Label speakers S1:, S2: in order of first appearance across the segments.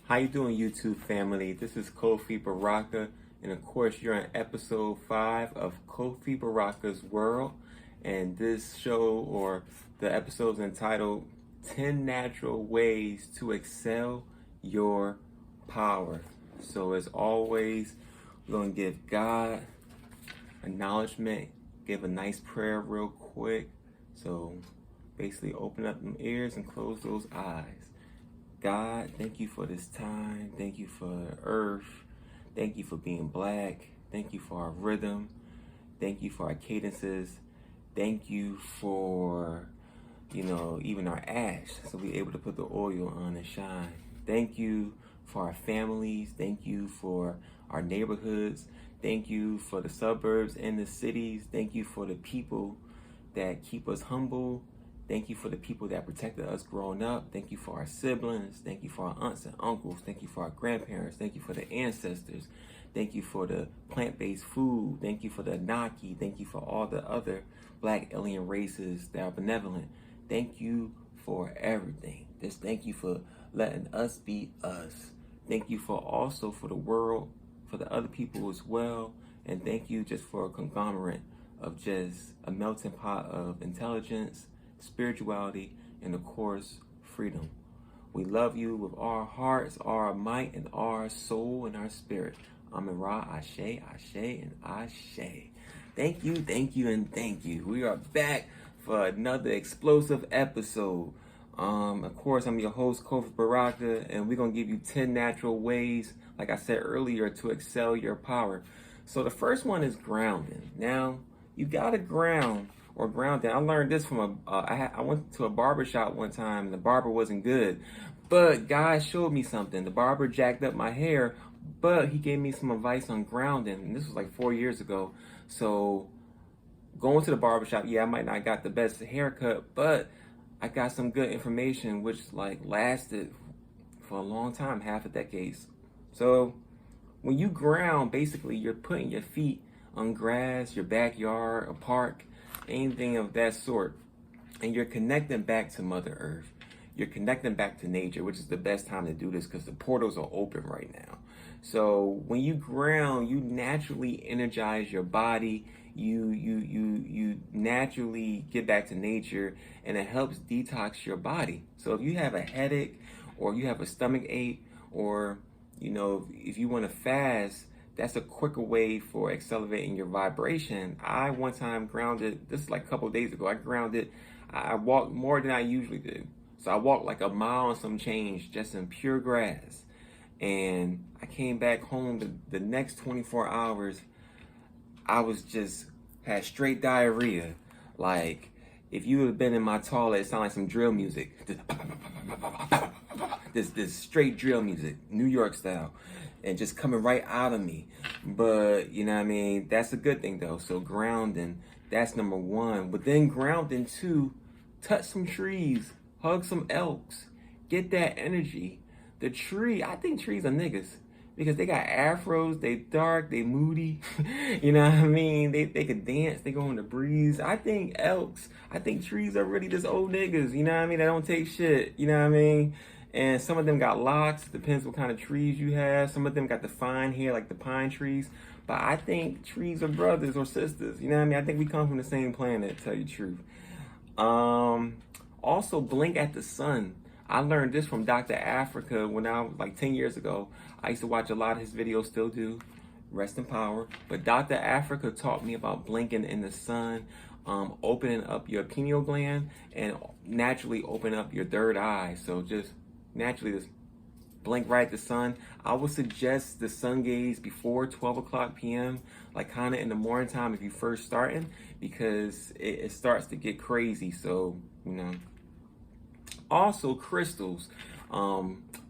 S1: How you doing, YouTube family? This is Kofi Baraka, and of course, you're on episode 5 of Kofi Baraka's World. And this show, or the episode, is entitled 10 Natural Ways to Excel Your Power. So as always, we're going to give God acknowledgement, give a nice prayer real quick. So basically open up them ears and close those eyes. God, thank you for this time. Thank you for earth. Thank you for being black. Thank you for our rhythm. Thank you for our cadences. Thank you for, even our ash, so we're able to put the oil on and shine. Thank you for our families. Thank you for our neighborhoods. Thank you for the suburbs and the cities. Thank you for the people that keep us humble. Thank you for the people that protected us growing up. Thank you for our siblings. Thank you for our aunts and uncles. Thank you for our grandparents. Thank you for the ancestors. Thank you for the plant-based food. Thank you for the Naki. Thank you for all the other black alien races that are benevolent. Thank you for everything. Just thank you for letting us be us. Thank you for also for the world, for the other people as well. And thank you just for a conglomerate of just a melting pot of intelligence, spirituality, and of course, freedom. We love you with our hearts, our might, and our soul and our spirit. Amen Ra, Ashe, Ashe, and Ashe. Thank you, and thank you. We are back for another explosive episode. Of course, I'm your host, Kofi Baraka, and we're going to give you 10 natural ways, like I said earlier, to excel your power. So the first one is grounding. Now, you got to ground or grounding. I learned this from I went to a barber shop one time, and the barber wasn't good, but God showed me something. The barber jacked up my hair, but he gave me some advice on grounding, and this was like 4 years ago. So going to the barber shop, I might not got the best haircut, but I got some good information, which lasted for a long time, half a decade. So when you ground, basically you're putting your feet on grass, your backyard, a park, anything of that sort, and you're connecting back to Mother Earth. You're connecting back to nature, which is the best time to do this because the portals are open right now. So when you ground, you naturally energize your body. You naturally get back to nature, and it helps detox your body. So if you have a headache, or you have a stomach ache, or if you want to fast, that's a quicker way for accelerating your vibration. I one time grounded, this is like a couple of days ago, I walked more than I usually do. So I walked like a mile and some change just in pure grass. And I came back home the next 24 hours, I was had straight diarrhea. Like, if you would have been in my toilet, it sounded like some drill music. This straight drill music, New York style, and just coming right out of me. But, that's a good thing though. So grounding, that's number one. But then grounding too, touch some trees, hug some elks, get that energy. The tree, I think trees are niggas because they got afros, they dark, they moody, They could dance, they go in the breeze. I think trees are really just old niggas, They don't take shit, And some of them got locks, depends what kind of trees you have. Some of them got the fine hair like the pine trees. But I think trees are brothers or sisters, I think we come from the same planet, to tell you the truth. Also blink at the sun. I learned this from Dr. Africa when I was 10 years ago. I used to watch a lot of his videos, still do. Rest in power. But Dr. Africa taught me about blinking in the sun, opening up your pineal gland, and naturally open up your third eye. So just naturally just blink right at the sun. I would suggest the sun gaze before 12 o'clock p.m., kind of in the morning time if you're first starting, because it starts to get crazy. So, Also, crystals.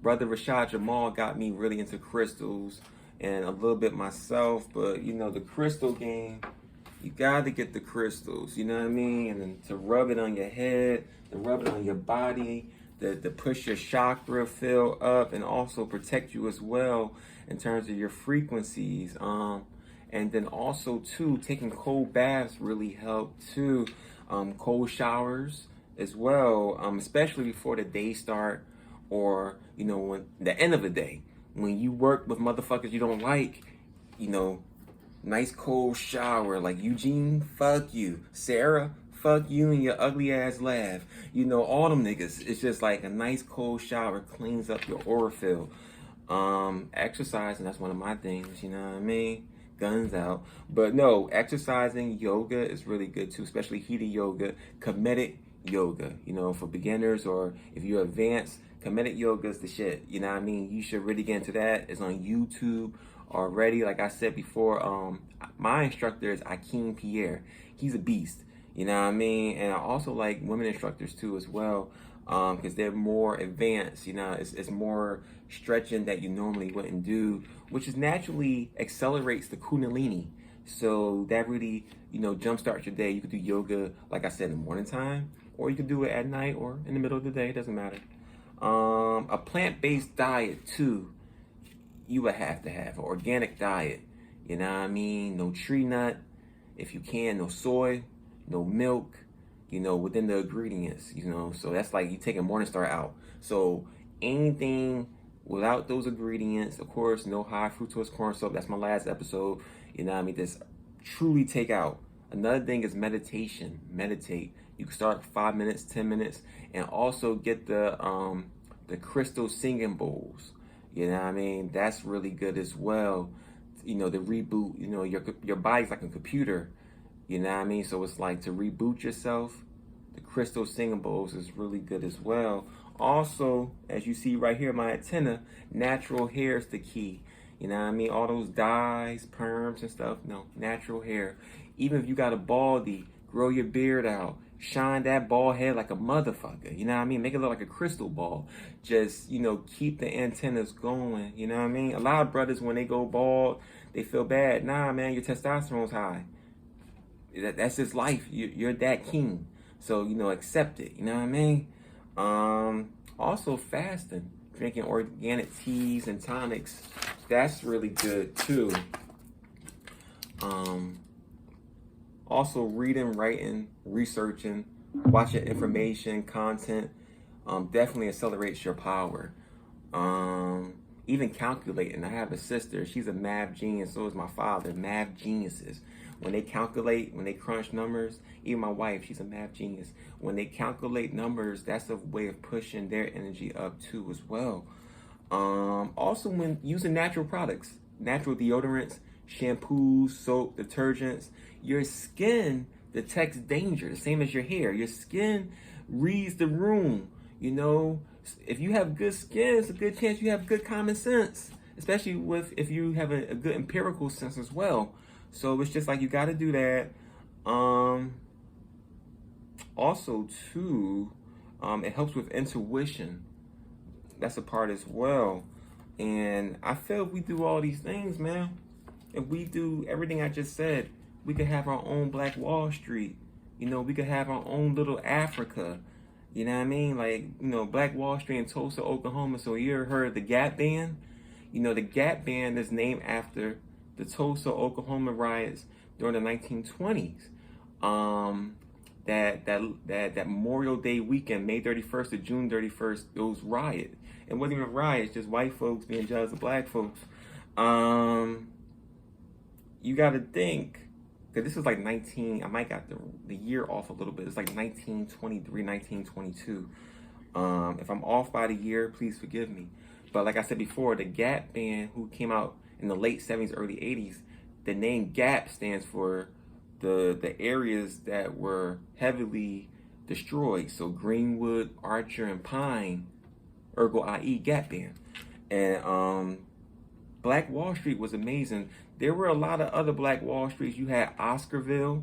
S1: Brother Rashad Jamal got me really into crystals and a little bit myself, but the crystal game, you gotta get the crystals, And then to rub it on your head, to rub it on your body, to push your chakra field up and also protect you as well in terms of your frequencies. And then also too, taking cold baths really help too. Cold showers as well, especially before the day start, or, you know, when the end of the day, when you work with motherfuckers you don't like, you know, nice cold shower, like Eugene, fuck you. Sarah, fuck you and your ugly ass laugh. You know, all them niggas. It's just like a nice cold shower cleans up your aura field. Exercising, that's one of my things, you know what I mean? Guns out. But no, exercising, yoga is really good too, especially heated yoga, comedic yoga, you know, for beginners, or if you're advanced, comedic yoga is the shit, you know what I mean? You should really get into that. It's on YouTube already. Like I said before, my instructor is Akeem Pierre. He's a beast, you know what I mean? And I also like women instructors too as well, because they're more advanced, you know. It's more stretching that you normally wouldn't do, which is naturally accelerates the kundalini. So that really, you know, jumpstarts your day. You could do yoga, like I said, in the morning time, or you could do it at night or in the middle of the day. It doesn't matter. A plant-based diet too, you would have to have an organic diet. You know what I mean? No tree nut, if you can, no soy, no milk, you know, within the ingredients, you know. So that's like you taking Morningstar out. So anything without those ingredients, of course, no high fructose corn syrup. That's my last episode. You know what I mean? Just truly take out. Another thing is meditation. Meditate. You can start 5 minutes, 10 minutes, and also get the crystal singing bowls. You know what I mean? That's really good as well. You know, the reboot, you know, your body's like a computer. You know what I mean? So it's like to reboot yourself. The crystal singing bowls is really good as well. Also, as you see right here, my antenna, natural hair is the key. You know what I mean? All those dyes, perms and stuff, no, natural hair. Even if you got a baldy, grow your beard out. Shine that bald head like a motherfucker. You know what I mean? Make it look like a crystal ball. Just, you know, keep the antennas going. You know what I mean? A lot of brothers, when they go bald, they feel bad. Nah, man, your testosterone's high. That's just life. You're that king. So, you know, accept it. You know what I mean? Also fasting, drinking organic teas and tonics. That's really good too. Also reading, writing, researching, watching information, content, definitely accelerates your power. Even calculating. I have a sister, she's a math genius, so is my father, math geniuses. When they calculate, when they crunch numbers, even my wife, she's a math genius. When they calculate numbers, that's a way of pushing their energy up too as well. Also when using natural products, natural deodorants, shampoos, soap, detergents, your skin detects danger, the same as your hair. Your skin reads the room. You know, if you have good skin, it's a good chance you have good common sense, especially if you have a good empirical sense as well. So it's just like you got to do that. Also too, it helps with intuition. That's a part as well. And I feel if we do all these things, man, if we do everything I just said, we could have our own Black Wall Street. You know, we could have our own little Africa. You know what I mean? Like, you know, Black Wall Street in Tulsa, Oklahoma. So you ever heard of the Gap Band? You know, the Gap Band is named after the Tulsa, Oklahoma riots during the 1920s. That Memorial Day weekend, May 31st to June 31st, those riots. It wasn't even riots, just white folks being jealous of black folks. You got to think, because this is like I might got the year off a little bit. It's like 1923, 1922. If I'm off by the year, please forgive me. But like I said before, the Gap Band, who came out in the late 70s, early 80s, the name Gap stands for the areas that were heavily destroyed. So Greenwood, Archer, and Pine, ergo i.e. Gap Band. And Black Wall Street was amazing. There were a lot of other Black Wall Streets. You had Oscarville,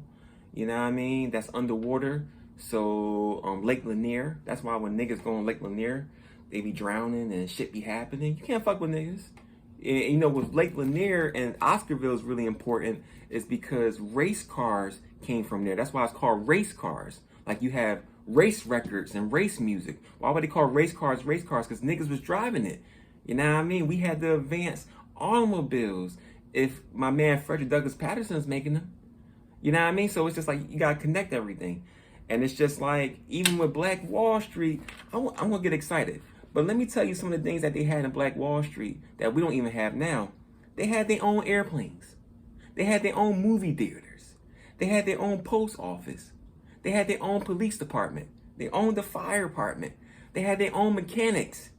S1: you know what I mean? That's underwater. So Lake Lanier, that's why when niggas go on Lake Lanier, they be drowning and shit be happening. You can't fuck with niggas. And, you know, with Lake Lanier and Oscarville is really important is because race cars came from there. That's why it's called race cars. Like you have race records and race music. Why would they call race cars race cars? Because niggas was driving it. You know what I mean? We had the advanced automobiles. If my man Frederick Douglass Patterson's making them. You know what I mean? So it's just like you gotta connect everything. And it's just like, even with Black Wall Street, I'm gonna get excited. But let me tell you some of the things that they had in Black Wall Street that we don't even have now. They had their own airplanes. They had their own movie theaters. They had their own post office. They had their own police department. They owned the fire department. They had their own mechanics.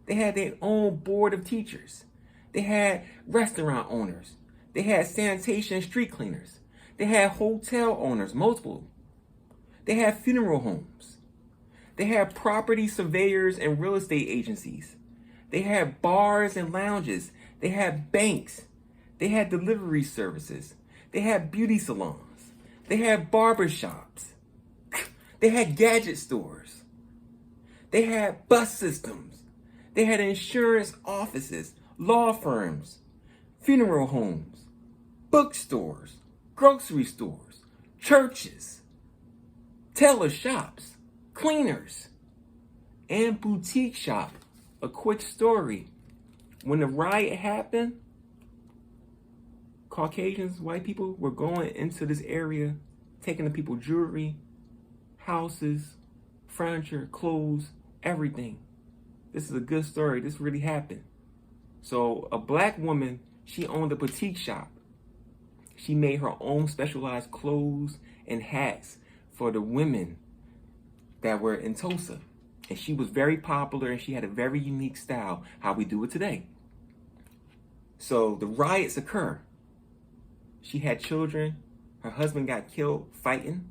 S1: They had their own board of teachers. They had restaurant owners. They had sanitation and street cleaners. They had hotel owners, multiple. They had funeral homes. They had property surveyors and real estate agencies. They had bars and lounges. They had banks. They had delivery services. They had beauty salons. They had barber shops. They had gadget stores. They had bus systems. They had insurance offices, law firms, funeral homes, bookstores, grocery stores, churches, tailor shops, cleaners, and boutique shop. A quick story. When the riot happened, Caucasians, white people, were going into this area, taking the people jewelry, houses, furniture, clothes, everything. This is a good story. This really happened. So a black woman, she owned a boutique shop. She made her own specialized clothes and hats for the women that were in Tulsa. And she was very popular and she had a very unique style, how we do it today. So the riots occur. She had children. Her husband got killed fighting.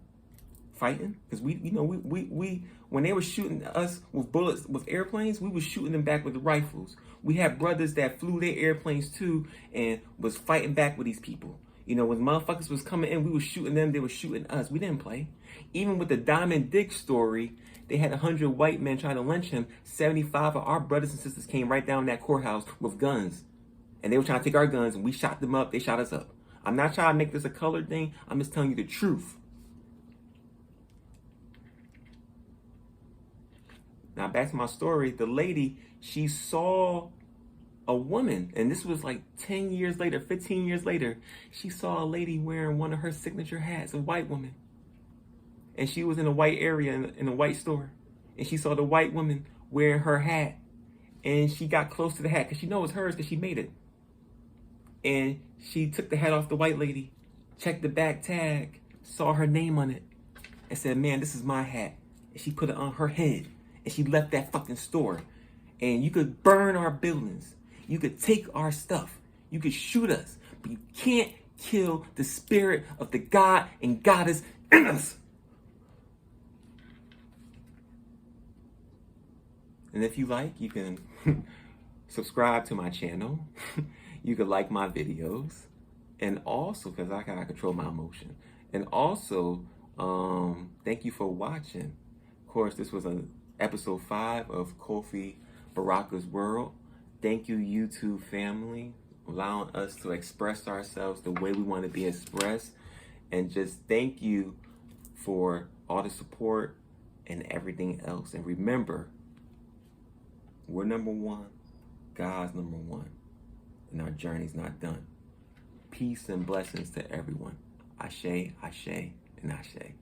S1: Because we when they were shooting us with bullets, with airplanes, we was shooting them back with the rifles. We had brothers that flew their airplanes too and was fighting back with these people. You know, when motherfuckers was coming in, we was shooting them, they were shooting us. We didn't play. Even with the Diamond Dick story, they had 100 white men trying to lynch him. 75 of our brothers and sisters came right down that courthouse with guns. And they were trying to take our guns and we shot them up, they shot us up. I'm not trying to make this a colored thing, I'm just telling you the truth. Now back to my story, the lady, she saw a woman, and this was like 10 years later, 15 years later, she saw a lady wearing one of her signature hats, a white woman. And she was in a white area, in a white store. And she saw the white woman wearing her hat. And she got close to the hat, because she knows it's hers, because she made it. And she took the hat off the white lady, checked the back tag, saw her name on it, and said, man, this is my hat. And she put it on her head. And she left that fucking store. And you could burn our buildings. You could take our stuff. You could shoot us. But you can't kill the spirit of the God and Goddess in us. And if you like, you can subscribe to my channel. You can like my videos. And also, because I gotta control my emotion. And also, thank you for watching. Of course, this was episode 5 of Kofi Baraka's World. Thank you, YouTube family, allowing us to express ourselves the way we want to be expressed. And just thank you for all the support and everything else. And remember, we're number one, God's number one, and our journey's not done. Peace and blessings to everyone. Ashe, Ashe, and Ashe.